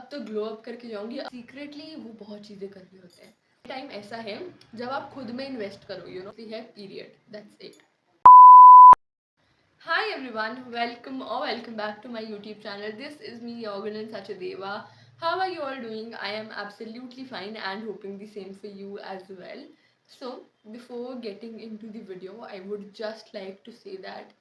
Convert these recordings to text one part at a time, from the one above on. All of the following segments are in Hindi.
अब तो ग्लो अप करके जाऊंगी। सीक्रेटली वो बहुत चीज़ें कर रहे होते हैं। टाइम ऐसा है जब आप खुद में इन्वेस्ट करो, यू नो है period, that's it. Hi everyone, welcome back to my YouTube channel. This is me, Yoganan Sachadeva. How are you all doing? I am absolutely fine and hoping the same for you as well. So before getting into the video, I would just like to say that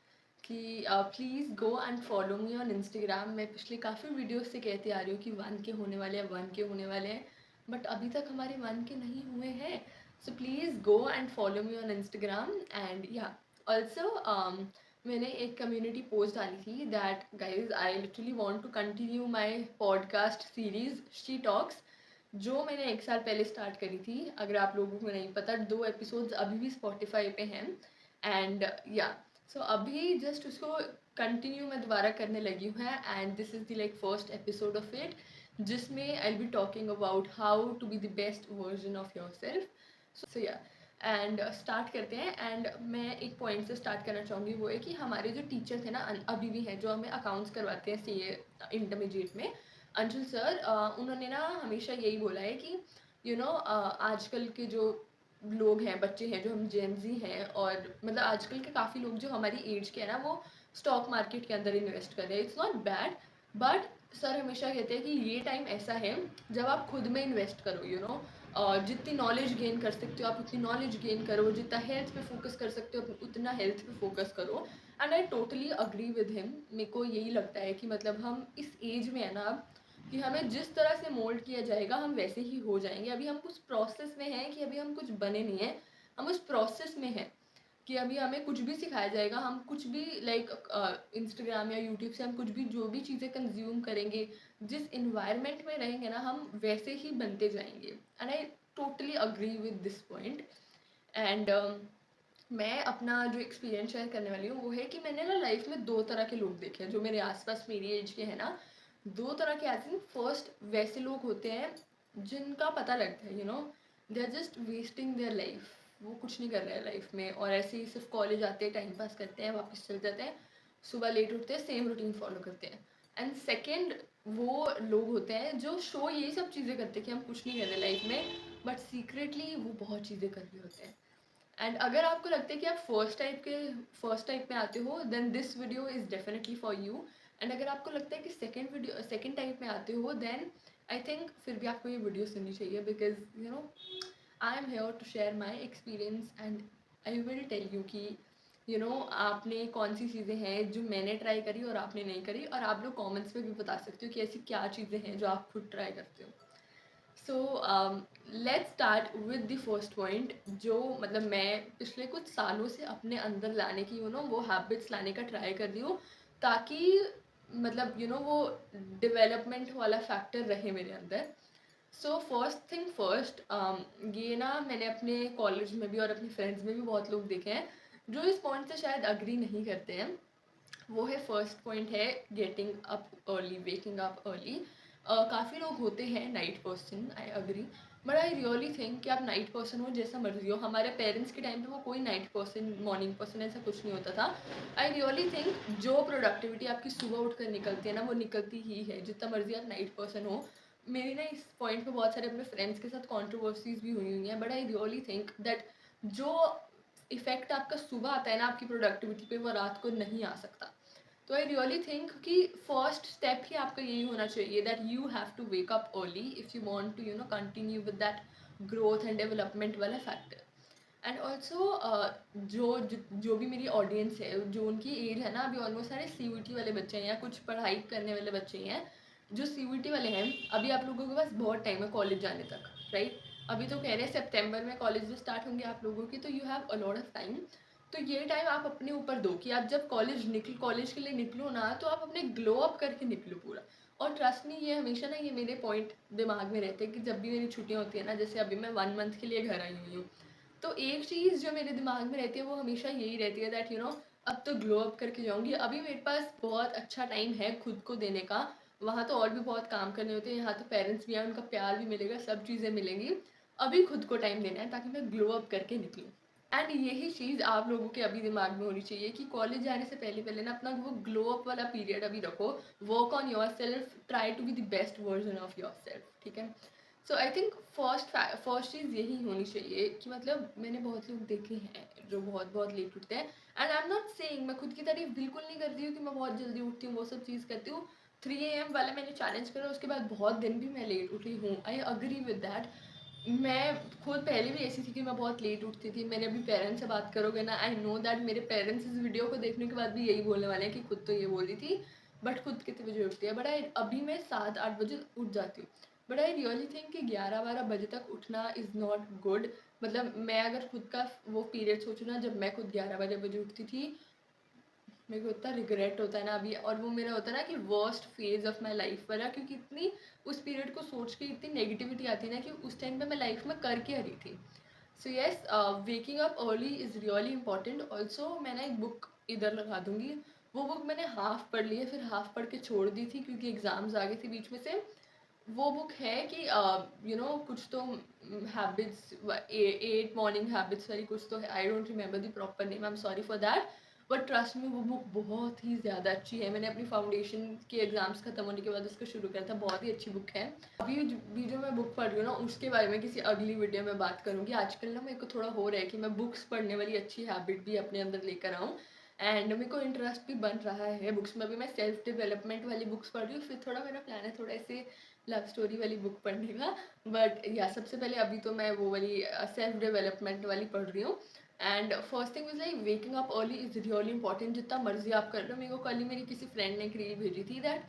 कि please go and follow me on Instagram. मैं पिछले काफ़ी वीडियोस से कहती आ रही हूँ कि 1K होने वाले हैं, 1K होने वाले हैं, बट अभी तक हमारे 1K नहीं हुए हैं। So please go and follow me on Instagram and yeah also मैंने एक कम्युनिटी पोस्ट डाली थी that guys I literally want to continue my podcast series she talks, जो मैंने 1 साल पहले स्टार्ट करी थी। अगर आप लोगों को नहीं पता, 2 एपिसोड्स अभी भी स्पॉटिफाई पे हैं एंड या सो अभी जस्ट उसको कंटिन्यू मैं दोबारा करने लगी हूँ and this is the like first episode of it, जिसमें I will be talking about how to be the best version of yourself. So yeah and start करते हैं। एंड मैं एक पॉइंट से स्टार्ट करना चाहूँगी, वो है कि हमारे जो टीचर थे ना अभी भी हैं, जो हमें अकाउंट्स करवाते हैं सीए इंटरमीडिएट में, अंशुल सर, उन्होंने ना हमेशा यही बोला है कि यू नो आजकल के जो लोग हैं, बच्चे हैं, जो हम जेनजी हैं, और मतलब आजकल के काफ़ी लोग जो हमारी एज के हैं ना, वो स्टॉक मार्केट के अंदर इन्वेस्ट कर रहे हैं। It's not bad, but sir हमेशा कहते हैं कि ये टाइम ऐसा है जब आप खुद में इन्वेस्ट करो, यू नो जितनी नॉलेज गेन कर सकते हो आप उतनी नॉलेज गेन करो, जितना हेल्थ पे फोकस कर सकते हो उतना हेल्थ पे फोकस करो। And I totally agree with him. मेरे को यही लगता है कि मतलब हम इस एज में है ना अब, कि हमें जिस तरह से मोल्ड किया जाएगा हम वैसे ही हो जाएंगे। अभी हम उस प्रोसेस में हैं कि अभी हम कुछ बने नहीं हैं, हम उस प्रोसेस में हैं कि अभी हमें कुछ भी सिखाया जाएगा, हम कुछ भी लाइक इंस्टाग्राम या यूट्यूब से हम कुछ भी जो भी चीज़ें कंज्यूम करेंगे, जिस इन्वायरमेंट में रहेंगे ना, हम वैसे ही बनते जाएंगे। And I totally agree with this point. And मैं अपना जो एक्सपीरियंस शेयर करने वाली हूँ वो है कि मैंने ना लाइफ में 2 तरह के लोग देखे हैं जो मेरे आसपास मेरी एज के हैं ना। 2 तरह के एज इन, फर्स्ट वैसे लोग होते हैं जिनका पता लगता है, you know they are just wasting their life, वो कुछ नहीं कर रहे हैं लाइफ में, और ऐसे ही सिर्फ कॉलेज आते हैं, टाइम पास करते हैं, वापस चल जाते हैं, सुबह लेट उठते हैं, सेम रूटीन फॉलो करते हैं। एंड सेकेंड वो लोग होते हैं जो शो यही सब चीज़ें करते हैं कि हम कुछ नहीं कर रहे लाइफ में, बट सीक्रेटली वो बहुत चीज़ें कर रहे होते हैं। एंड अगर आपको लगता है कि आप फर्स्ट टाइप में आते हो, then this video is definitely for you. And अगर आपको लगता है कि सेकेंड टाइप में आते हो, देन आई थिंक फिर भी आपको ये वीडियो सुननी चाहिए, because you know I am here to share my experience and I will tell you कि यू नो आपने कौन सी चीज़ें हैं जो मैंने ट्राई करी और आपने नहीं करी, और आप लोग कॉमेंट्स में भी बता सकते हो कि ऐसी क्या चीज़ें हैं जो आप खुद ट्राई करते हो। So let's start with the first point, जो मतलब मैं पिछले कुछ सालों से अपने अंदर लाने की, यू नो वो हैबिट्स लाने का ट्राई कर रही हूँ, ताकि मतलब यू नो वो डेवलपमेंट वाला फैक्टर रहे मेरे अंदर। सो फर्स्ट थिंग फर्स्ट, ये ना मैंने अपने कॉलेज में भी और अपने फ्रेंड्स में भी बहुत लोग देखे हैं जो इस पॉइंट से शायद अग्री नहीं करते हैं। वो है, फर्स्ट पॉइंट है getting up early, waking up early. काफ़ी लोग होते हैं night person, I agree, but I really think कि आप नाइट पर्सन हो जैसा मर्जी हो, हमारे पेरेंट्स के टाइम पे वो कोई नाइट पर्सन मॉर्निंग पर्सन ऐसा कुछ नहीं होता था। आई रियली थिंक जो प्रोडक्टिविटी आपकी सुबह उठ कर निकलती है ना, वो निकलती ही है जितना मर्जी आप नाइट पर्सन हो। मेरी ना इस पॉइंट पे बहुत सारे अपने फ्रेंड्स के साथ कॉन्ट्रोवर्सीज भी हुई हैं, but I really think that जो इफेक्ट आपका सुबह आता है ना आपकी प्रोडक्टिविटी पे, वो रात को नहीं आ सकता। तो आई रियली थिंक कि फर्स्ट स्टेप ही आपका यही होना चाहिए that you have to wake up early if you want to you know continue with that growth and development वाला फैक्टर। एंड ऑल्सो जो भी मेरी ऑडियंस है, जो उनकी एज है ना, अभी ऑलमोस्ट सारे CUT वाले बच्चे हैं या कुछ पढ़ाई करने वाले बच्चे ही हैं। जो CUT वाले हैं, अभी आप लोगों के पास बहुत टाइम है कॉलेज जाने तक, राइट? अभी तो कह रहे हैं सितंबर में कॉलेज स्टार्ट होंगे आप लोगों की, तो you have a lot of time. तो ये टाइम आप अपने ऊपर दो कि आप जब कॉलेज के लिए निकलो ना, तो आप अपने ग्लो अप करके निकलो पूरा। और ट्रस्ट नहीं, ये हमेशा ना ये मेरे पॉइंट दिमाग में रहते हैं कि जब भी मेरी छुट्टियाँ होती है ना, जैसे अभी मैं 1 मंथ के लिए घर आई हुई हूँ, तो एक चीज़ जो मेरे दिमाग में रहती है वो हमेशा यही रहती है दैट यू नो अब तो ग्लो अप करके जाऊँगी। अभी मेरे पास बहुत अच्छा टाइम है खुद को देने का, वहाँ तो और भी बहुत काम करने होते हैं, यहाँ तो पेरेंट्स भी हैं, उनका प्यार भी मिलेगा, सब चीज़ें मिलेंगी। अभी खुद को टाइम देना है ताकि मैं ग्लो अप करके निकलूँ। एंड यही चीज़ आप लोगों के अभी दिमाग में होनी चाहिए कि कॉलेज जाने से पहले पहले ना अपना वो ग्लो अप वाला पीरियड अभी रखो, work on yourself, try to be the best version of yourself, ठीक है। सो आई थिंक फर्स्ट चीज़ यही होनी चाहिए कि मतलब मैंने बहुत लोग देखे हैं जो बहुत बहुत लेट उठते हैं, and I am not saying, मैं खुद की तारीफ बिल्कुल नहीं करती हूँ कि मैं बहुत जल्दी उठती हूँ, वो सब चीज़ करती हूँ। 3 AM वाला मैंने चैलेंज करा, उसके बाद बहुत दिन भी मैं लेट उठी हूँ, आई अग्री विद दैट। मैं खुद पहले भी ऐसी थी कि मैं बहुत लेट उठती थी। मेरे अभी पेरेंट्स से बात करोगे ना, आई नो दैट मेरे पेरेंट्स इस वीडियो को देखने के बाद भी यही बोलने वाले हैं कि खुद तो ये बोल रही थी बट खुद कितने बजे उठती है। बट आई अभी मैं 7-8 बजे उठ जाती हूँ। बट आई रियली थिंक कि 11-12 बजे तक उठना इज़ नॉट गुड। मतलब मैं अगर खुद का वो पीरियड सोचूँ ना, जब मैं खुद 11-12 बजे उठती थी, मेरे को इतना रिग्रेट होता है ना अभी, और वो मेरा होता है ना कि worst phase of my life वाला, क्योंकि इतनी उस पीरियड को सोच के इतनी नेगेटिविटी आती है ना कि उस टाइम पे मैं लाइफ में कर क्या रही थी। So yes, waking up early is really important. Also मैं ना एक बुक इधर लगा दूंगी, वो बुक मैंने हाफ पढ़ ली है, फिर हाफ पढ़ के छोड़ दी थी क्योंकि एग्जाम्स आ गए थे बीच में से। वो बुक है कि कुछ तो हैबिट्स, 8 मॉर्निंग हैबिट्स वाली कुछ तो है, I don't remember the proper name, I am sorry for that. But trust में वो बुक बहुत ही ज़्यादा अच्छी है। मैंने अपनी फाउंडेशन के एग्जाम्स खत्म होने के बाद उसको शुरू करा था, बहुत ही अच्छी बुक है। अभी भी जो मैं बुक पढ़ रही हूँ ना, उसके बारे में किसी अगली वीडियो में बात करूँगी। आजकल ना मेरे को थोड़ा हो रहा है कि मैं बुक्स पढ़ने वाली अच्छी हैबिट भी अपने अंदर लेकर आऊँ, एंड मेरे को इंटरेस्ट भी बन रहा है बुक्स में। अभी मैं सेल्फ डेवलपमेंट वाली बुक्स पढ़ रही हूँ, फिर थोड़ा मेरा प्लान है थोड़ा ऐसे लव स्टोरी वाली बुक पढ़ने का। बट या सबसे पहले अभी तो मैं वो वाली सेल्फ डेवलपमेंट वाली पढ़ रही हूँ। And first thing is like waking up early is really important, जितना मर्जी आप कर लो। मेरे को कल ही मेरी किसी फ्रेंड ने एक रील भेजी थी दैट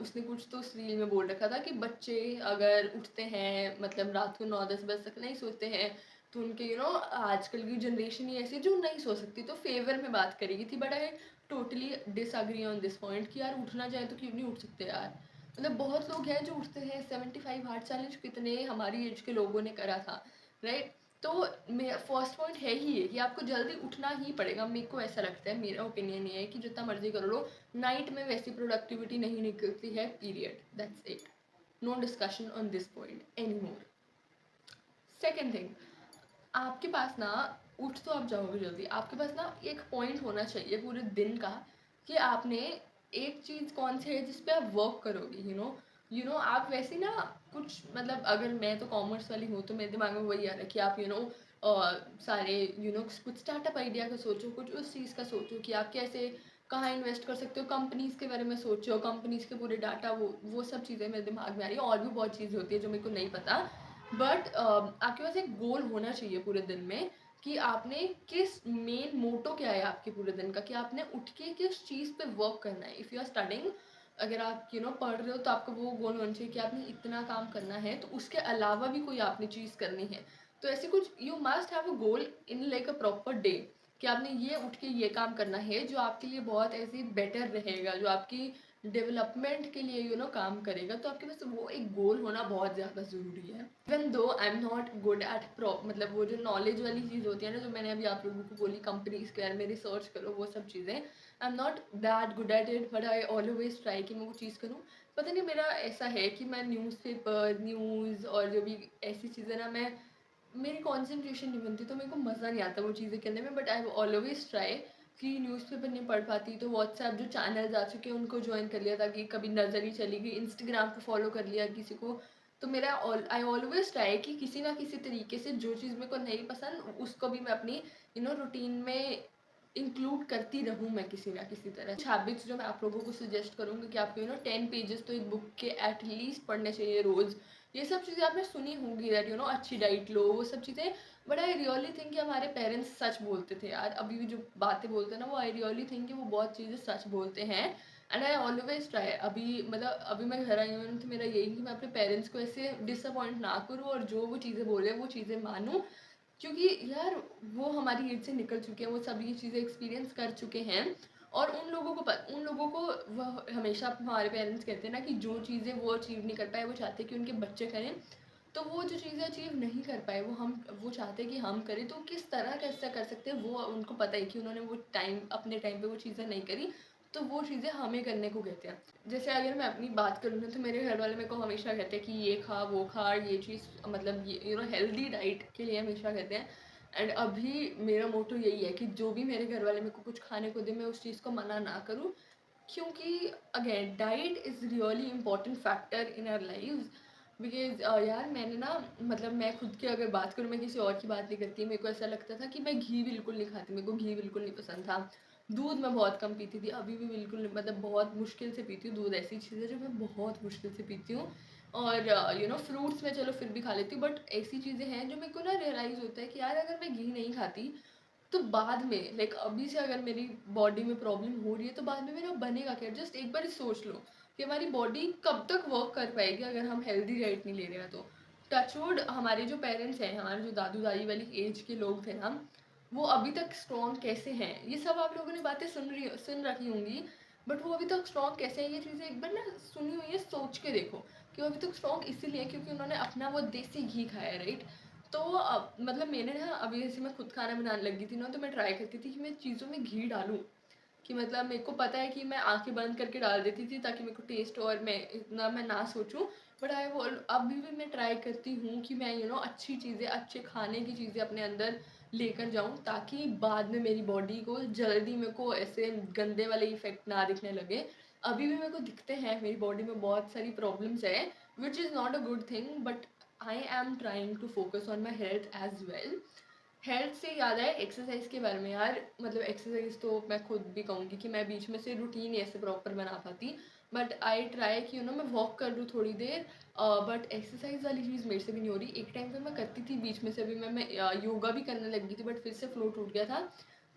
उसने कुछ तो उस रील में बोल रखा था कि बच्चे अगर उठते हैं मतलब रात को 9-10 बजे तक नहीं सोते हैं, तो उनके आजकल की जनरेशन ही ऐसी जो नहीं सो सकती, तो फेवर में बात करेगी थी। But I totally disagree on this point कि यार उठना चाहे तो क्यों नहीं उठ सकते यार। मतलब बहुत लोग हैं जो उठते हैं। 75 हार्ट चैलेंज कितने हमारी एज के लोगों ने करा था, राइट। तो मेरा फर्स्ट पॉइंट है ही ये कि आपको जल्दी उठना ही पड़ेगा। मेरे को ऐसा लगता है, मेरा ओपिनियन ये है कि जितना मर्जी कर लो, नाइट में वैसी प्रोडक्टिविटी नहीं निकलती है, period, that's it. No discussion on this point any more. Second thing, आपके पास ना, उठ तो आप जाओगे जल्दी, आपके पास ना एक पॉइंट होना चाहिए पूरे दिन का कि आपने एक चीज़ कौन सी है जिस पे आप वर्क करोगे। आप वैसे ना कुछ, मतलब अगर मैं तो कॉमर्स वाली हूँ तो मेरे दिमाग में वही आ रहा है कि आप सारे कुछ स्टार्टअप आइडिया का सोचो, कुछ उस चीज़ का सोचो कि आप कैसे कहाँ इन्वेस्ट कर सकते हो, कंपनीज़ के बारे में सोचो, कंपनीज़ के पूरे डाटा, वो सब चीज़ें मेरे दिमाग में आ रही है। और भी बहुत चीज़ें होती है जो मेरे को नहीं पता। बट आपके पास एक गोल होना चाहिए पूरे दिन में कि आपने किस, मेन मोटो क्या है आपके पूरे दिन का, कि आपने उठ के किस चीज़ पे वर्क करना है। इफ़ यू आर स्टडिंग, अगर आप पढ़ रहे हो तो आपका वो गोल होना चाहिए कि आपने इतना काम करना है, तो उसके अलावा भी कोई आपने चीज़ करनी है। तो ऐसे कुछ you must have a goal in like a proper day, कि आपने ये उठ के ये काम करना है जो आपके लिए बहुत ऐसे बेटर रहेगा, जो आपकी डेवलपमेंट के लिए काम करेगा। तो आपके पास वो एक गोल होना बहुत ज़्यादा ज़रूरी है। Even though I am not good at मतलब वो जो नॉलेज वाली चीज़ होती है ना, जो मैंने अभी आप लोगों को बोली कंपनीज के बारे में रिसर्च करो, वो सब चीज़ें I am not that good at it, but I always try कि मैं वो चीज़ करूँ। पता नहीं मेरा ऐसा है कि मैं न्यूज़पेपर, न्यूज़ और जो भी ऐसी चीज़ें ना, मैं मेरी कंसंट्रेशन नहीं बनती, तो मेरे को मज़ा नहीं आता वो चीज़ें करने में। बट आई ऑलवेज ट्राई कि न्यूज़पेपर नहीं पढ़ पाती तो व्हाट्सएप जो चैनल्स आ चुके हैं उनको ज्वाइन कर लिया, ताकि कभी नज़र ही चली गई, इंस्टाग्राम पे फॉलो कर लिया किसी को। तो मेरा आई ऑलवेज ट्राई कि किसी ना किसी तरीके से जो चीज़ मेरे को नहीं पसंद उसको भी मैं अपनी रूटीन में इंक्लूड करती रहूँ मैं किसी ना किसी तरह। कुछ हैबिट्स जो मैं आप लोगों को सजेस्ट करूँगी कि आपको 10 पेजेस तो एक बुक के एटलीस्ट पढ़ने चाहिए रोज़। ये सब चीज़ें आपने सुनी होंगी दैट अच्छी डाइट लो, वो सब चीज़ें। बट आई रियली थिंक कि हमारे पेरेंट्स सच बोलते थे यार, अभी भी जो बातें बोलते हैं ना, वो आई रियली थिंक कि वो बहुत चीज़ें सच बोलते हैं। एंड आई ऑलवेज ट्राई, अभी मतलब अभी मैं घर आई हूँ तो मेरा यही कि मैं अपने पेरेंट्स को ऐसे डिसअपॉइंट ना करूँ और जो वो चीज़ें बोले वो चीज़ें मानूँ। क्योंकि यार वो हमारी एज से निकल चुके हैं, वो सब ये चीज़ें एक्सपीरियंस कर चुके हैं। और उन लोगों को वह हमेशा हमारे पेरेंट्स कहते हैं ना कि जो चीज़ें वो अचीव नहीं कर पाए, वो चाहते हैं कि उनके बच्चे करें। तो वो जो चीज़ें अचीव नहीं कर पाए, वो चाहते हैं कि हम करें। तो किस तरह कैसे कर सकते हैं, वो उनको पता है कि उन्होंने वो टाइम अपने टाइम पे वो चीज़ें नहीं करी, तो वो चीज़ें हमें करने को कहते हैं। जैसे अगर मैं अपनी बात करूँ ना, तो मेरे घर वाले मेरे को हमेशा कहते हैं कि ये खा वो खा, ये चीज़ मतलब ये हेल्दी डाइट के लिए हमेशा कहते हैं। एंड अभी मेरा मोटो यही है कि जो भी मेरे घर वाले मेरे को कुछ खाने को दे मैं उस चीज़ को मना ना करूँ, क्योंकि again diet is really important factor in our life. Because यार मैंने ना, मतलब मैं खुद की अगर बात करूँ, मैं किसी और की बात नहीं करती, मेरे को ऐसा लगता था कि मैं घी बिल्कुल नहीं खाती, मेरे को घी बिल्कुल नहीं पसंद था। दूध मैं बहुत कम पीती थी, अभी भी बिल्कुल नहीं, मतलब बहुत मुश्किल से पीती हूँ दूध। ऐसी चीज़ है जो मैं बहुत मुश्किल से पीती हूँ। और फ्रूट्स में चलो फिर भी खा लेती हूँ, बट ऐसी चीज़ें हैं जो मेरे को ना रियलाइज़ होता है कि यार अगर मैं घी नहीं खाती तो बाद में, लाइक अभी से अगर मेरी बॉडी में प्रॉब्लम हो रही है तो बाद में मेरा बनेगा क्या। जस्ट एक बार सोच लो कि हमारी बॉडी कब तक वर्क कर पाएगी अगर हम हेल्दी डाइट नहीं ले रहे हैं। तो टचवुड हमारे जो पेरेंट्स हैं, हमारे जो दादू दादी वाली एज के लोग थे ना, वो अभी तक स्ट्रॉन्ग कैसे हैं, ये सब आप लोगों ने बातें सुन रखी होंगी, बट वो अभी तक स्ट्रॉन्ग कैसे हैं ये चीज़ें एक बार ना सुनी हुई है, सोच के देखो कि वो अभी तक स्ट्रॉन्ग इसीलिए क्योंकि उन्होंने अपना वो देसी घी खाया है, राइट। तो मतलब मैंने ना अभी जैसे मैं खुद खाना बनाने लगी थी ना, तो मैं ट्राई करती थी कि मैं चीज़ों में घी डालूँ, कि मतलब मेरे को पता है कि मैं आंखें बंद करके डाल देती थी ताकि मेरे को टेस्ट और मैं इतना मैं ना सोचूं। बट आई वो अभी भी मैं ट्राई करती हूँ कि मैं अच्छी चीज़ें, अच्छे खाने की चीज़ें अपने अंदर लेकर जाऊँ, ताकि बाद में मेरी बॉडी को जल्दी मेरे को ऐसे गंदे वाले इफेक्ट ना दिखने लगे। अभी भी मेरे को दिखते हैं, मेरी बॉडी में बहुत सारी प्रॉब्लम्स है, which is not a good thing, but I am trying to focus on my health as well. Health से याद है एक्सरसाइज के बारे में यार, मतलब एक्सरसाइज तो मैं खुद भी कहूँगी कि मैं बीच में से रूटीन ऐसे प्रॉपर बना पाती, बट आई ट्राई कि मैं वॉक कर लूँ थोड़ी देर। बट एक्सरसाइज वाली चीज़ मेरे से भी नहीं हो रही। एक टाइम पे मैं करती थी, बीच में से अभी मैं योगा भी करने लगी थी, बट फिर से फ्लो टूट गया था।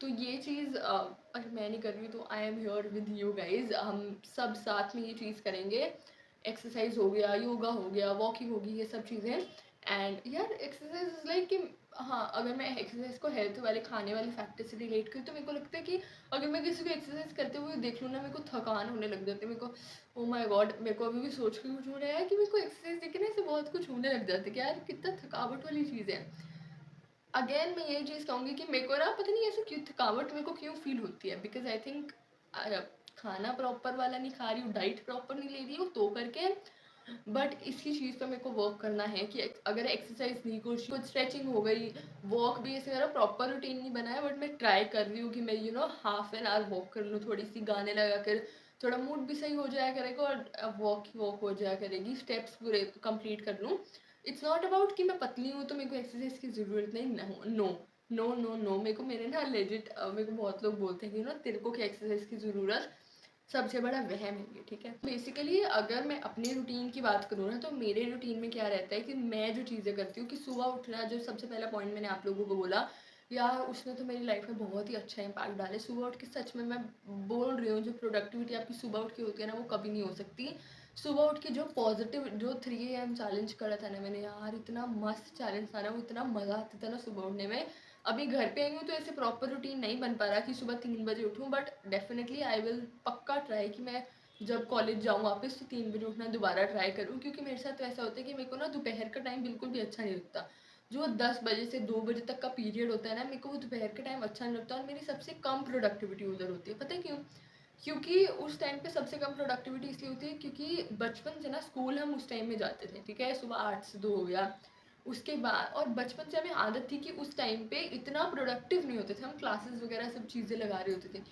तो ये चीज़ अगर मैं नहीं कर रही तो I am here with you guys, हम सब साथ में ये चीज़ करेंगे। एक्सरसाइज हो गया, योगा हो गया, वॉकिंग होगी, ये सब चीज़ें। एंड यार एक्सरसाइज इज़ लाइक कि हाँ, अगर मैं एक्सरसाइज को हेल्थ वाले खाने वाले फैक्टर से रिलेट करूँ तो मेरे को लगता है कि अगर मैं किसी को एक्सरसाइज करते हुए देख लूँ ना, मेरे को थकान होने लग जाती है। मेरे को ओ माय गॉड, मेरे को अभी भी सोच के कुछ हो रहा है कि मेरे को एक्सरसाइज देख के ना ऐसे बहुत कुछ होने लग जाता है कि यार कितना थकावट वाली चीज़ है। अगेन मैं यही चीज़ कहूँगी कि मेरे को ना पता नहीं ऐसे क्यों थकावट मेरे को क्यों फील होती है, बिकॉज आई थिंक खाना प्रॉपर वाला नहीं खा रही हूँ, डाइट प्रॉपर नहीं ले रही हूँ तो करके। बट इसकी चीज़ पर मेरे को वर्क करना है कि अगर एक्सरसाइज नहीं, कुछ स्ट्रेचिंग हो गई, वॉक भी ऐसे मेरा प्रॉपर रूटीन नहीं बना है, बट मैं ट्राई कर रही हूँ कि मैं हाफ एन आवर वॉक कर लूँ, थोड़ी सी गाने लगा कर, थोड़ा मूड भी सही हो जाया करेगा और वॉक की वॉक हो जाया करेगी, स्टेप्स पूरे कंप्लीट कर लूँ। इट्स नॉट अबाउट कि मैं पतली हूँ तो मेरे को एक्सरसाइज की ज़रूरत नहीं, नो नो नो नो। मेरे को मेरे ना लेजिट मेरे को बहुत लोग बोलते हैं कि तेरे को क्या एक्सरसाइज की ज़रूरत, सबसे बड़ा वहम है ये, ठीक है। बेसिकली अगर मैं अपने रूटीन की बात करूँ ना, तो मेरे रूटीन में क्या रहता है कि मैं जो चीज़ें करती हूँ कि सुबह उठना, जो सबसे पहला पॉइंट मैंने आप लोगों को बोला यार, उसने तो मेरी लाइफ में बहुत ही अच्छा इम्पैक्ट डाले। सुबह उठ के सच में मैं बोल रही हूँ, जो प्रोडक्टिविटी आपकी सुबह उठ के होती है ना, वो कभी नहीं हो सकती। सुबह उठ के जो पॉजिटिव, जो 3 AM चैलेंज करा था ना मैंने, यार इतना मस्त चैलेंज था ना, वो इतना मज़ा आता था ना सुबह उठने में। अभी घर पे आई हूँ तो ऐसे प्रॉपर रूटीन नहीं बन पा रहा कि सुबह 3 बजे उठूँ, बट डेफिनेटली आई विल पक्का ट्राई कि मैं जब कॉलेज जाऊँ वापस तो 3 बजे उठना दोबारा ट्राई करूँ, क्योंकि मेरे साथ तो ऐसा होता है कि मेरे को ना दोपहर का टाइम बिल्कुल भी अच्छा नहीं लगता। जो 10 बजे से 2 बजे तक का पीरियड होता है ना, मेरे को वो दोपहर का टाइम अच्छा नहीं लगता, और मेरी सबसे कम प्रोडक्टिविटी उधर होती है। पता है क्यों? क्योंकि उस टाइम पे सबसे कम प्रोडक्टिविटी इसलिए होती है क्योंकि बचपन से ना स्कूल हम उस टाइम में जाते थे, ठीक है, सुबह 8 से 2 हो गया। उसके बाद और बचपन से हमें आदत थी कि उस टाइम पे इतना प्रोडक्टिव नहीं होते थे हम, क्लासेस वगैरह सब चीज़ें लगा रहे होते थे।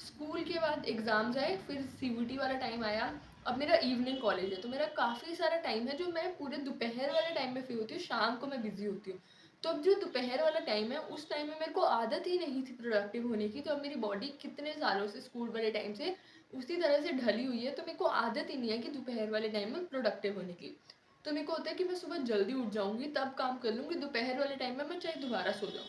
स्कूल के बाद एग्ज़ाम्स आए, फिर सीयूटी वाला टाइम आया। अब मेरा इवनिंग कॉलेज है तो मेरा काफ़ी सारा टाइम है जो मैं पूरे दोपहर वाले टाइम में फ्री होती हूँ, शाम को मैं बिज़ी होती हूँ। तो अब जो दोपहर वाला टाइम है, उस टाइम में मेरे को आदत ही नहीं थी प्रोडक्टिव होने की, तो अब मेरी बॉडी कितने सालों से स्कूल वाले टाइम से उसी तरह से ढली हुई है, तो मेरे को आदत ही नहीं है कि दोपहर वाले टाइम में प्रोडक्टिव होने की। तो मेरे को होता है कि मैं सुबह जल्दी उठ जाऊँगी तब काम कर लूँगी, दोपहर वाले टाइम में मैं चाहे दोबारा सो जाऊँ।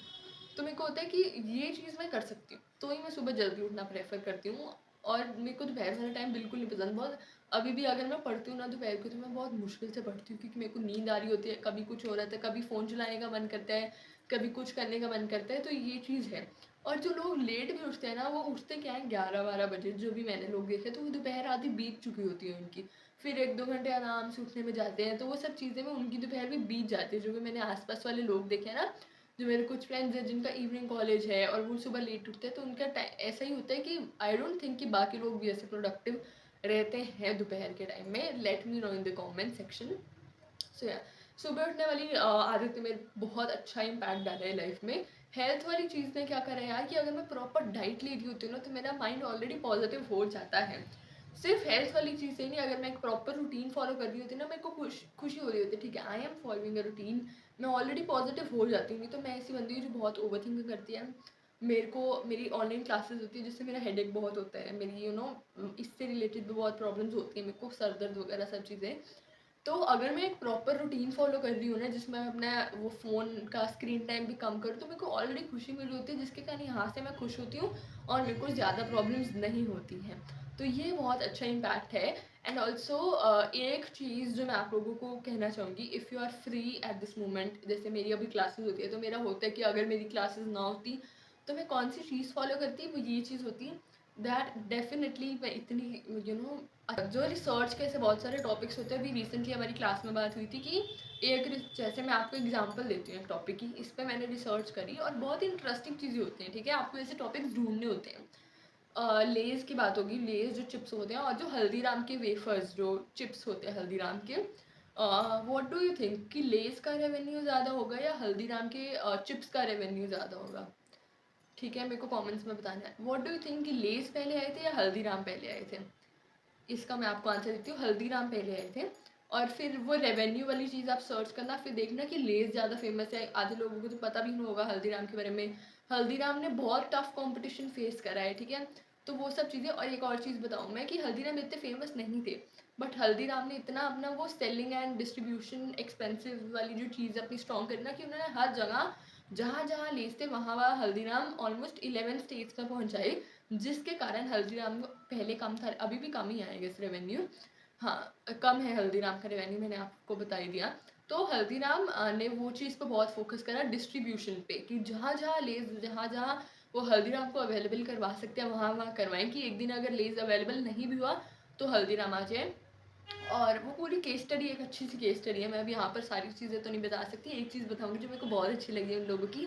तो मेरे को होता है कि ये चीज़ मैं कर सकती हूँ, तो ही मैं सुबह जल्दी उठना प्रेफ़र करती हूँ। और मेरे को दोपहर वाला टाइम बिल्कुल नहीं पसंद। बहुत अभी भी अगर मैं पढ़ती हूँ ना दोपहर को, तो मैं बहुत मुश्किल से पढ़ती हूँ क्योंकि मेरे को नींद आ रही होती है, कभी कुछ हो रहा था, कभी फ़ोन चलाने का मन करता है, कभी कुछ करने का मन करता है, तो ये चीज़ है। और जो लोग लेट भी उठते हैं ना, वो उठते क्या है 11-12 बजे, जो भी मैंने लोग देखे, तो वो दोपहर आधी बीत चुकी होती है उनकी। फिर 1-2 घंटे आराम से उठने में जाते हैं, तो वो सब चीज़ें में उनकी दोपहर भी बीत जाती है। जो भी मैंने आस-पास वाले लोग देखे हैं ना, जो मेरे कुछ फ्रेंड्स हैं जिनका इवनिंग कॉलेज है और वो सुबह लेट उठते हैं, तो उनका ऐसा ही होता है कि आई डोंट थिंक कि बाकी लोग भी ऐसे प्रोडक्टिव रहते हैं दोपहर के टाइम में। Let me know in the comment section. So yeah सुबह उठने वाली आदत में बहुत अच्छा इम्पैक्ट डाला है लाइफ में। हेल्थ वाली चीज़ ने क्या करा है यार कि अगर मैं प्रॉपर डाइट ले रही होती हूँ ना तो मेरा माइंड ऑलरेडी पॉजिटिव हो जाता है। सिर्फ हेल्थ वाली चीज़ से नहीं, अगर मैं एक प्रॉपर रूटीन फॉलो कर रही होती ना, मेरे को खुशी हो रही होती है, ठीक है I am following a routine, मैं ऑलरेडी पॉजिटिव हो जाती हूँ। नहीं तो मैं ऐसी बंदी हूँ जो बहुत ओवर थिंक करती है। मेरे को मेरी ऑनलाइन क्लासेस होती है जिससे मेरा हेडेक बहुत होता है, मेरी इससे रिलेटेड भी बहुत प्रॉब्लम्स होती है, मेरे को सर दर्द वगैरह सब चीज़ें। तो अगर मैं एक प्रॉपर रूटीन फॉलो कर रही हूँ ना जिसमें मैं अपना वो फ़ोन का स्क्रीन टाइम भी कम करूँ, तो मेरे को ऑलरेडी खुशी मिल रही होती है, जिसके कारण यहाँ से मैं खुश होती हूँ और मेरे को ज़्यादा प्रॉब्लम्स नहीं होती हैं। तो ये बहुत अच्छा इम्पैक्ट है। एंड ऑल्सो एक चीज़ जो मैं आप लोगों को कहना चाहूँगी, if you are free at this moment, जैसे मेरी अभी क्लासेस होती है तो मेरा होता है कि अगर मेरी क्लासेस ना होती तो मैं कौन सी चीज़ फॉलो करती, वो ये चीज़ होती दैट डेफिनेटली मैं इतनी जो रिसर्च के ऐसे बहुत सारे टॉपिक्स होते हैं। अभी रिसेंटली हमारी क्लास में बात हुई थी कि जैसे मैं आपको एग्जांपल देती हूँ एक टॉपिक की, इस पे मैंने रिसर्च करी और बहुत ही इंटरेस्टिंग चीज़ें होती हैं, ठीक है आपको ऐसे टॉपिक्स ढूंढने होते हैं। लेज़ की बात होगी, लेज़ जो चिप्स होते हैं और जो हल्दीराम के वेफर्स जो चिप्स होते हैं हल्दीराम के, व्हाट डू यू थिंक कि लेज़ का रेवेन्यू ज़्यादा होगा या हल्दीराम के चिप्स का रेवेन्यू ज़्यादा होगा? ठीक है, मेरे को कमेंट्स में बताना है। व्हाट डू यू थिंक कि लेज़ पहले आए थे या हल्दीराम पहले आए थे? इसका मैं आपको आंसर देती हूँ, हल्दीराम पहले आए थे। और फिर वो रेवेन्यू वाली चीज़ आप सर्च करना, फिर देखना कि लेज़ ज़्यादा फेमस है। आधे लोगों को तो पता भी नहीं होगा हल्दीराम के बारे में। हल्दीराम ने बहुत टफ कंपटीशन फेस करा है, ठीक है। तो वो सब चीज़ें, और एक और चीज़ बताऊँ मैं कि हल्दीराम इतने फेमस नहीं थे, बट हल्दीराम ने इतना अपना वो सेलिंग एंड डिस्ट्रीब्यूशन एक्सपेंसिव वाली जो चीज़ अपनी स्ट्रॉन्ग करी ना, कि उन्होंने हर जगह जहाँ जहाँ लेज़ थे वहाँ वहाँ हल्दीराम ऑलमोस्ट 11 स्टेट्स में पहुँचाए, जिसके कारण हल्दीराम को पहले कम था, अभी भी कम ही आएगा इस रेवेन्यू। हाँ, कम है हल्दीराम का रेवेन्यू, मैंने आपको बता ही दिया। तो हल्दीराम ने वो चीज़ पे बहुत फोकस करा डिस्ट्रीब्यूशन पे, कि जहाँ जहाँ लेज़ जहाँ जहाँ वो हल्दीराम को अवेलेबल करवा सकते हैं वहाँ वहाँ करवाएं, कि एक दिन अगर लेज़ अवेलेबल नहीं भी हुआ तो हल्दीराम आ जाए। और वो पूरी केस स्टडी एक अच्छी सी केस स्टडी है। मैं अभी यहाँ पर सारी चीज़ें तो नहीं बता सकती, एक चीज़ बताऊँगी जो मेरे को बहुत अच्छी लगी उन लोगों की,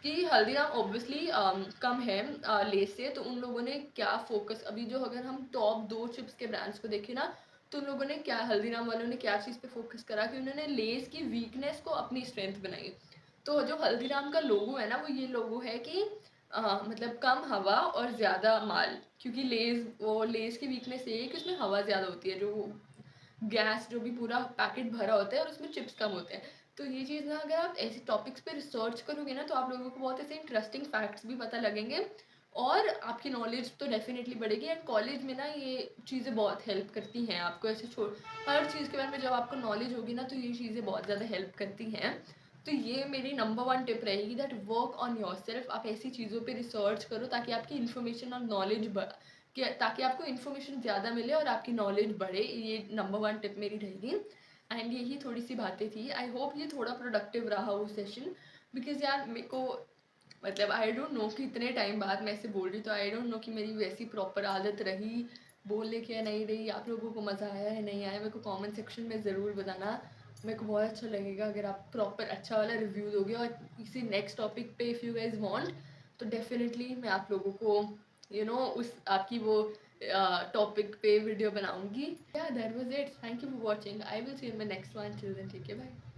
कि हल्दीराम ऑब्वियसली कम है लेस से, तो उन लोगों ने क्या फोकस, अभी जो अगर हम टॉप 2 चिप्स के ब्रांड्स को देखें ना, तो उन लोगों ने क्या, हल्दीराम वालों ने क्या चीज़ पे फोकस करा कि उन्होंने लेस की वीकनेस को अपनी स्ट्रेंथ बनाई। तो जो हल्दीराम का लोगो है ना, वो ये लोगो है कि मतलब कम हवा और ज़्यादा माल, क्योंकि लेस की वीकनेस ये है कि उसमें हवा ज़्यादा होती है, जो गैस जो भी पूरा पैकेट भरा होता है और उसमें चिप्स कम होते हैं। तो ये चीज़ ना, अगर आप ऐसे टॉपिक्स पे रिसर्च करोगे ना, तो आप लोगों को बहुत ऐसे इंटरेस्टिंग फैक्ट्स भी पता लगेंगे और आपकी नॉलेज तो डेफिनेटली बढ़ेगी। एंड कॉलेज में ना ये चीज़ें बहुत हेल्प करती हैं आपको, ऐसे हर चीज़ के बारे में जब आपको नॉलेज होगी ना, तो ये चीज़ें बहुत ज़्यादा हेल्प करती हैं। तो ये मेरी नंबर 1 टिप रहेगी, दैट वर्क ऑन योरसेल्फ। आप ऐसी चीज़ों पे रिसर्च करो ताकि आपकी इन्फॉर्मेशन और नॉलेज ताकि आपको इन्फॉर्मेशन ज़्यादा मिले और आपकी नॉलेज बढ़े। ये नंबर 1 टिप मेरी रहेगी। एंड यही थोड़ी सी बातें थी, आई होप ये थोड़ा प्रोडक्टिव रहा वो सेशन, बिकॉज यार मेरे को मतलब आई डोंट नो कि इतने टाइम बाद मैं ऐसे बोल रही, तो आई डोंट नो कि मेरी वैसी प्रॉपर आदत रही बोलने की या नहीं रही। आप लोगों को मज़ा आया है नहीं आया, मेरे को कमेंट सेक्शन में ज़रूर बताना। मेरे को बहुत अच्छा लगेगा अगर आप प्रॉपर अच्छा वाला रिव्यू दोगे। और किसी नेक्स्ट टॉपिक पे इफ़ यू गाइज वांट, तो डेफिनेटली मैं आप लोगों को उस आपकी वो टॉपिक पे वीडियो बनाऊंगी। Yeah that was it, thank you for watching, I will see you in my next one, till then take care, bye.